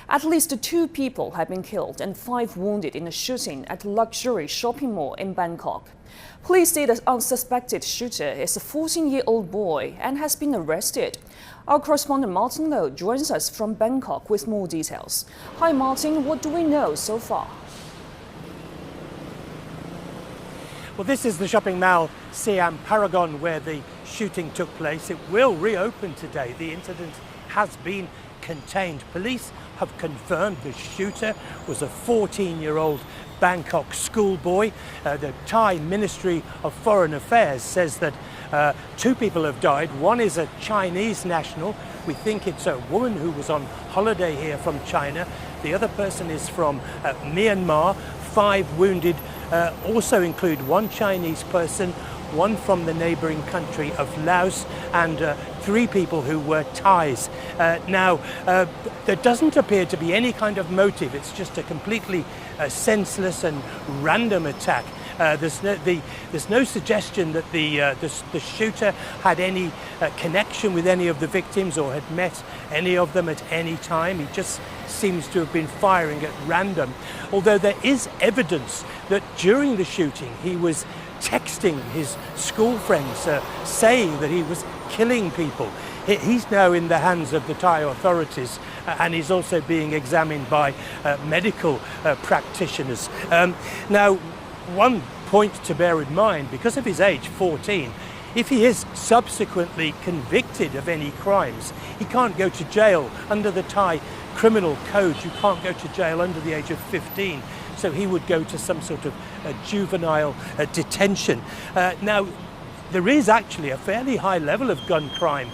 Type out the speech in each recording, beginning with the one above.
At least 2 people have been killed and 5 wounded in a shooting at a luxury shopping mall in Bangkok. Police say the unsuspected shooter is a 14-year-old boy and has been arrested. Our correspondent Martin Lowe joins us from Bangkok with more details. Hi Martin, what do we know so far? Well, this is the shopping mall Siam Paragon where the shooting took place. It will reopen today. The incident has been contained. Police have confirmed the shooter was a 14-year-old Bangkok schoolboy. The Thai Ministry of Foreign Affairs says that 2 people have died. One is a Chinese national. We think it's a woman who was on holiday here from China. The other person is from Myanmar. 5 wounded also include 1 Chinese person, 1 from the neighbouring country of Laos, and 3 people who were Thais. Now, there doesn't appear to be any kind of motive. It's just a completely senseless and random attack. There's no suggestion that the shooter had any connection with any of the victims or had met any of them at any time. He just seems to have been firing at random. Although there is evidence that during the shooting he was texting his school friends saying that he was killing people. He's now in the hands of the Thai authorities and he's also being examined by medical practitioners. Now, one point to bear in mind, because of his age, 14, if he is subsequently convicted of any crimes, he can't go to jail. Under the Thai criminal code, you can't go to jail under the age of 15. So he would go to some sort of juvenile detention. Now, there is actually a fairly high level of gun crime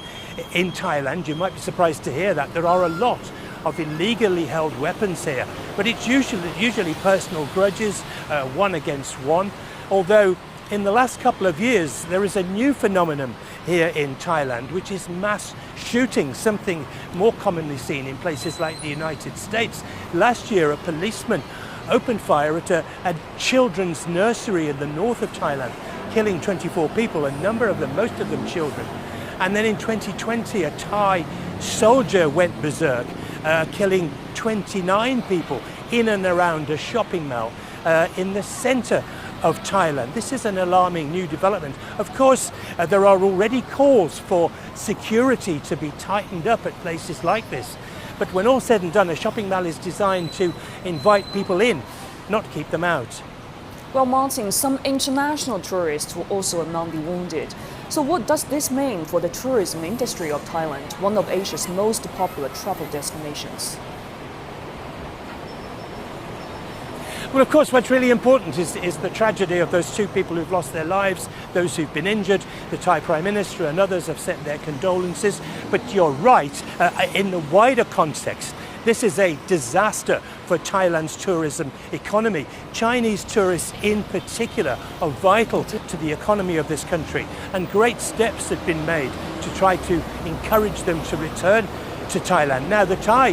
in Thailand. You might be surprised to hear that. There are a lot of illegally held weapons here, but it's usually personal grudges, 1 against 1. Although in the last couple of years, there is a new phenomenon here in Thailand, which is mass shooting, something more commonly seen in places like the United States. Last year, a policeman opened fire at a children's nursery in the north of Thailand, killing 24 people, a number of them, most of them children. And then in 2020, a Thai soldier went berserk, killing 29 people in and around a shopping mall in the center of Thailand. This is an alarming new development. Of course, there are already calls for security to be tightened up at places like this. But when all said and done, a shopping mall is designed to invite people in, not keep them out. Well, Martin, some international tourists were also among the wounded. So what does this mean for the tourism industry of Thailand, one of Asia's most popular travel destinations? Well, of course, what's really important is the tragedy of those 2 people who've lost their lives, those who've been injured. The Thai Prime Minister and others have sent their condolences. But you're right, in the wider context, this is a disaster for Thailand's tourism economy. Chinese tourists in particular are vital to the economy of this country, and great steps have been made to try to encourage them to return to Thailand. Now, the Thai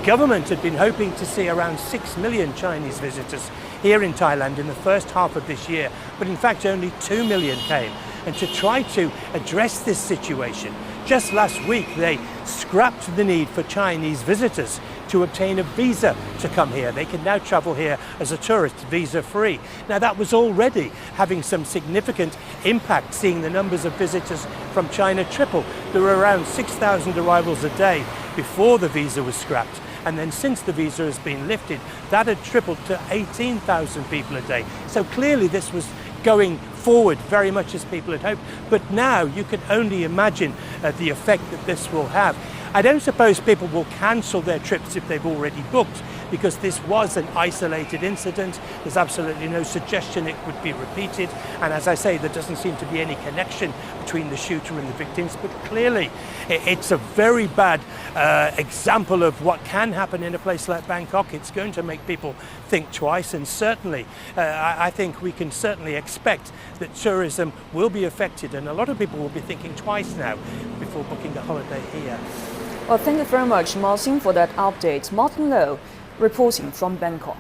government had been hoping to see around 6 million Chinese visitors here in Thailand in the first half of this year, but in fact only 2 million came. And to try to address this situation, just last week they scrapped the need for Chinese visitors to obtain a visa to come here. They can now travel here as a tourist, visa-free. Now, that was already having some significant impact, seeing the numbers of visitors from China triple. There were around 6,000 arrivals a day before the visa was scrapped. And then since the visa has been lifted, that had tripled to 18,000 people a day. So clearly this was going forward very much as people had hoped. But now you can only imagine the effect that this will have. I don't suppose people will cancel their trips if they've already booked, because this was an isolated incident. There's absolutely no suggestion it would be repeated. And as I say, there doesn't seem to be any connection between the shooter and the victims. But clearly, it's a very bad example of what can happen in a place like Bangkok. It's going to make people think twice. And certainly, I think we can certainly expect that tourism will be affected. And a lot of people will be thinking twice now before booking a holiday here. Well, thank you very much, Martin, for that update. Martin Lowe, reporting from Bangkok.